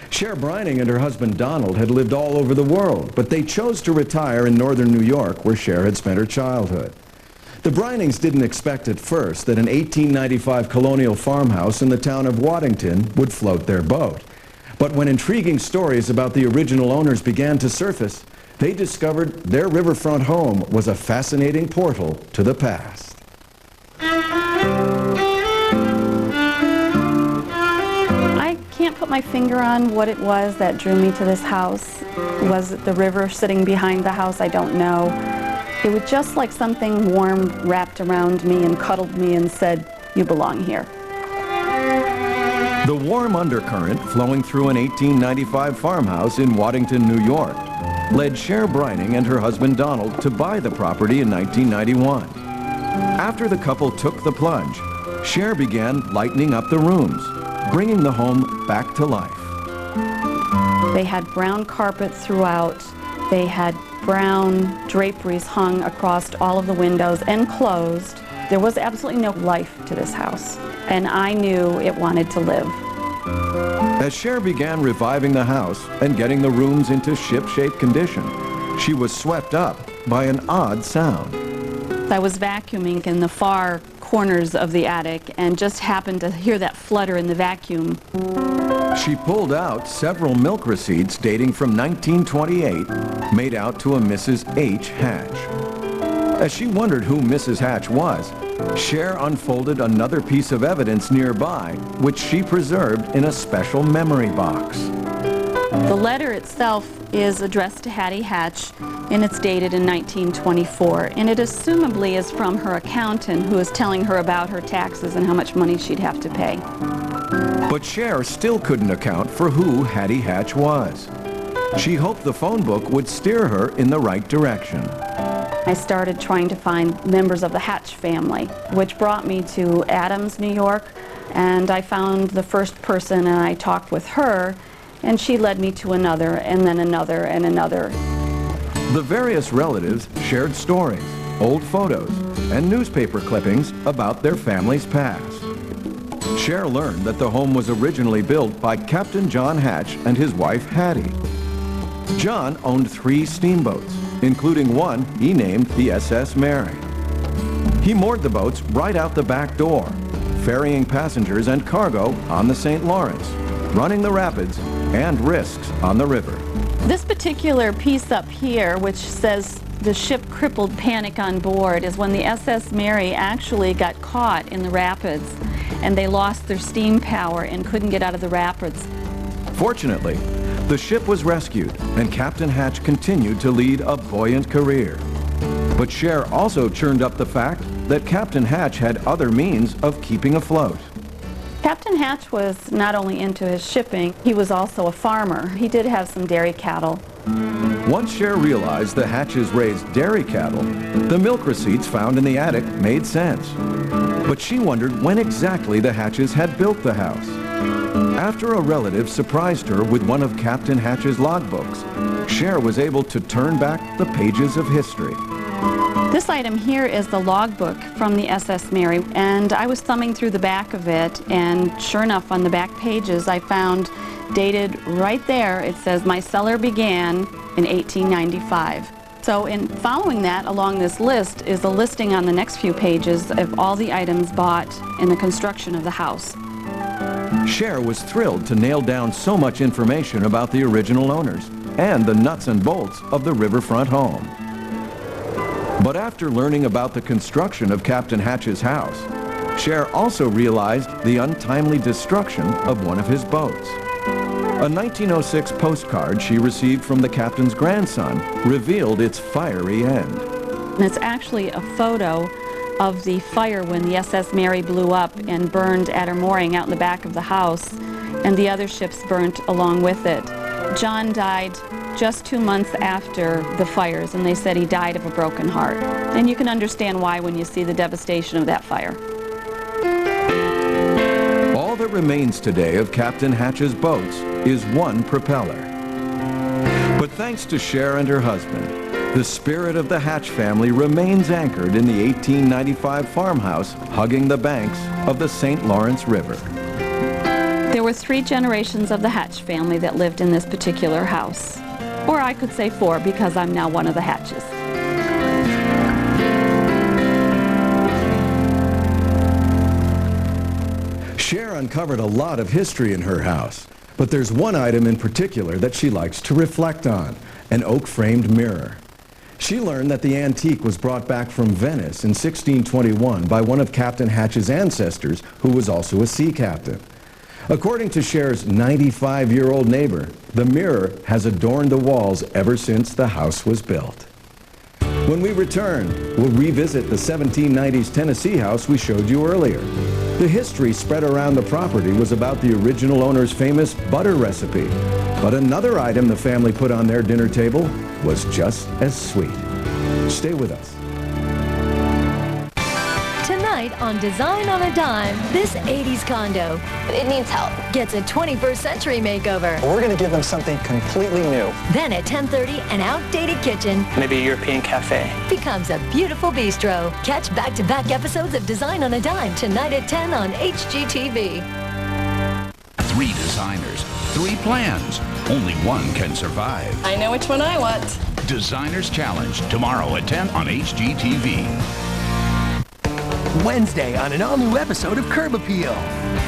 Chér Brining and her husband Donald had lived all over the world, but they chose to retire in northern New York, where Chér had spent her childhood. The Brinings didn't expect at first that an 1895 colonial farmhouse in the town of Waddington would float their boat. But when intriguing stories about the original owners began to surface, they discovered their riverfront home was a fascinating portal to the past. I can't put my finger on what it was that drew me to this house. Was it the river sitting behind the house? I don't know. It was just like something warm wrapped around me and cuddled me and said, "You belong here." The warm undercurrent flowing through an 1895 farmhouse in Waddington, New York. led Chér Brining and her husband Donald to buy the property in 1991. After the couple took the plunge, Chér began lightening up the rooms, bringing the home back to life. They had brown carpet throughout. They had brown draperies hung across all of the windows and closed. There was absolutely no life to this house, and I knew it wanted to live. As Chér began reviving the house and getting the rooms into ship-shape condition, she was swept up by an odd sound. I was vacuuming in the far corners of the attic and just happened to hear that flutter in the vacuum. She pulled out several milk receipts dating from 1928, made out to a Mrs. H. Hatch. As she wondered who Mrs. Hatch was, Chér unfolded another piece of evidence nearby, which she preserved in a special memory box. The letter itself is addressed to Hattie Hatch, and it's dated in 1924, and it assumably is from her accountant, who is telling her about her taxes and how much money she'd have to pay. But Chér still couldn't account for who Hattie Hatch was. She hoped the phone book would steer her in the right direction. I started trying to find members of the Hatch family, which brought me to Adams, New York, and I found the first person and I talked with her, and she led me to another, and then another, and another. The various relatives shared stories, old photos, and newspaper clippings about their family's past. Chér learned that the home was originally built by Captain John Hatch and his wife Hattie. John owned 3 steamboats, including one he named the SS Mary. He moored the boats right out the back door, ferrying passengers and cargo on the St. Lawrence, running the rapids and risks on the river. This particular piece up here, which says the ship crippled panic on board, is when the SS Mary actually got caught in the rapids and they lost their steam power and couldn't get out of the rapids. Fortunately, the ship was rescued and Captain Hatch continued to lead a buoyant career. But Chér also churned up the fact that Captain Hatch had other means of keeping afloat. Captain Hatch was not only into his shipping, he was also a farmer. He did have some dairy cattle. Once Chér realized the Hatches raised dairy cattle, the milk receipts found in the attic made sense. But she wondered when exactly the Hatches had built the house. After a relative surprised her with one of Captain Hatch's logbooks, Chér was able to turn back the pages of history. This item here is the logbook from the SS Mary, and I was thumbing through the back of it, and sure enough, on the back pages I found dated right there, it says, "My cellar began in 1895. So in following that, along this list, is a listing on the next few pages of all the items bought in the construction of the house. Chér was thrilled to nail down so much information about the original owners and the nuts and bolts of the riverfront home. But after learning about the construction of Captain Hatch's house, Chér also realized the untimely destruction of one of his boats. A 1906 postcard she received from the captain's grandson revealed its fiery end. And it's actually a photo of the fire when the SS Mary blew up and burned at her mooring out in the back of the house, and the other ships burnt along with it. John died just 2 months after the fires, and they said he died of a broken heart. And you can understand why when you see the devastation of that fire. All that remains today of Captain Hatch's boats is one propeller. But thanks to Chér and her husband, the spirit of the Hatch family remains anchored in the 1895 farmhouse hugging the banks of the St. Lawrence River. There were 3 generations of the Hatch family that lived in this particular house. Or I could say 4, because I'm now one of the Hatches. Chér uncovered a lot of history in her house, but there's one item in particular that she likes to reflect on, an oak-framed mirror. She learned that the antique was brought back from Venice in 1621 by one of Captain Hatch's ancestors, who was also a sea captain. According to Chér 95-year-old neighbor, the mirror has adorned the walls ever since the house was built. When we return, we'll revisit the 1790s Tennessee house we showed you earlier. The history spread around the property was about the original owner's famous butter recipe. But another item the family put on their dinner table was just as sweet. Stay with us. Tonight on Design on a Dime, this 80s condo, it needs help, gets a 21st century makeover. We're going to give them something completely new. Then at 10:30, an outdated kitchen Maybe a European cafe. becomes a beautiful bistro. Catch back-to-back episodes of Design on a Dime tonight at 10 on HGTV. 3 designers, 3 plans. Only one can survive. I know which one I want. Designers Challenge, tomorrow at 10 on HGTV. Wednesday on an all-new episode of Curb Appeal.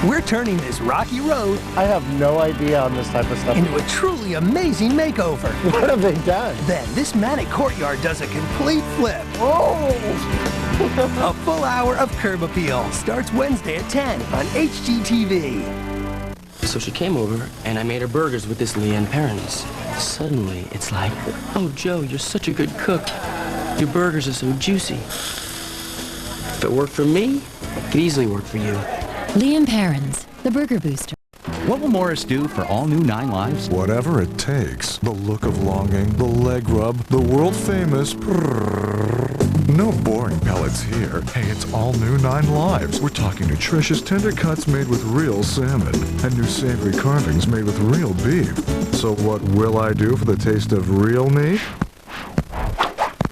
We're turning this rocky road I have no idea on this type of stuff. into a truly amazing makeover. What have they done? Then this manic courtyard does a complete flip. Oh! A full hour of Curb Appeal starts Wednesday at 10 on HGTV. So she came over, and I made her burgers with this Leanne Perrins. Suddenly, it's like, oh, Joe, you're such a good cook. Your burgers are so juicy. If it worked for me, it could easily work for you. Leanne Perrins, the Burger Booster. What will Morris do for all new 9 Lives? Whatever it takes. The look of longing, the leg rub, the world-famous no boring pellets here. Hey, it's all new 9 Lives. We're talking nutritious tender cuts made with real salmon and new savory carvings made with real beef. So what will I do for the taste of real meat?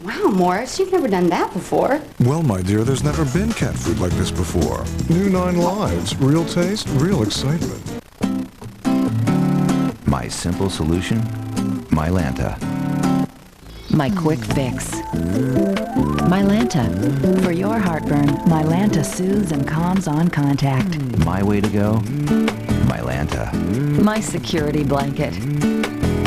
Wow, Morris, you've never done that before. Well, my dear, there's never been cat food like this before. New 9 Lives. Real taste, real excitement. My simple solution? Mylanta. My quick fix. Mylanta. For your heartburn, Mylanta soothes and calms on contact. My way to go? Mylanta. My security blanket.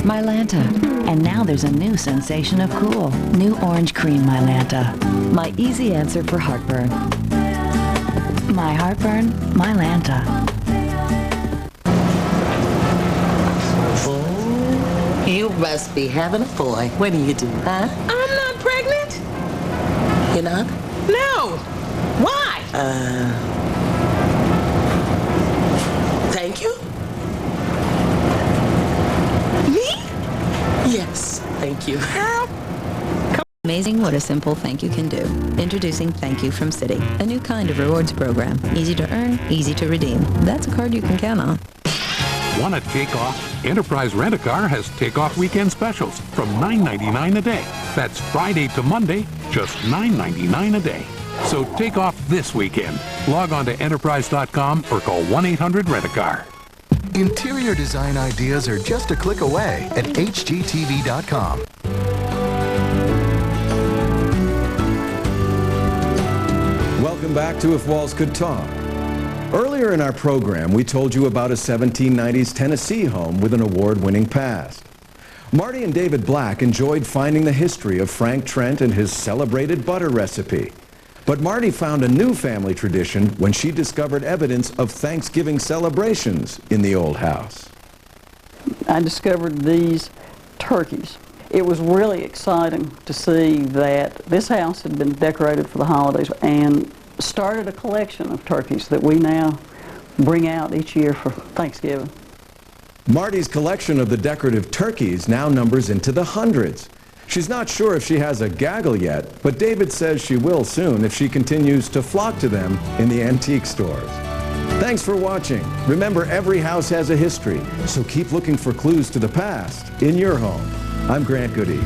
Mylanta. And now there's a new sensation of cool. New orange cream Mylanta. My easy answer for heartburn. My heartburn, Mylanta. You must be having a boy. What do you do, huh? I'm not pregnant. You're not? No. Why? Thank you? Me? Yes, thank you. Amazing what a simple thank you can do. Introducing Thank You from Citi, a new kind of rewards program. Easy to earn, easy to redeem. That's a card you can count on. Want to take off? Enterprise Rent-A-Car has take-off weekend specials from $9.99 a day. That's Friday to Monday, just $9.99 a day. So take off this weekend. Log on to enterprise.com or call 1-800-RENT-A-CAR. Interior design ideas are just a click away at HGTV.com. Welcome back to If Walls Could Talk. Earlier in our program, we told you about a 1790s Tennessee home with an award-winning past. Marty and David Black enjoyed finding the history of Frank Trent and his celebrated butter recipe. But Marty found a new family tradition when she discovered evidence of Thanksgiving celebrations in the old house. I discovered these turkeys. It was really exciting to see that this house had been decorated for the holidays and started a collection of turkeys that we now bring out each year for Thanksgiving. Marty's collection of the decorative turkeys now numbers into the hundreds. She's not sure if she has a gaggle yet, but David says she will soon if she continues to flock to them in the antique stores. Thanks for watching. Remember, every house has a history, so keep looking for clues to the past in your home. I'm Grant Goody.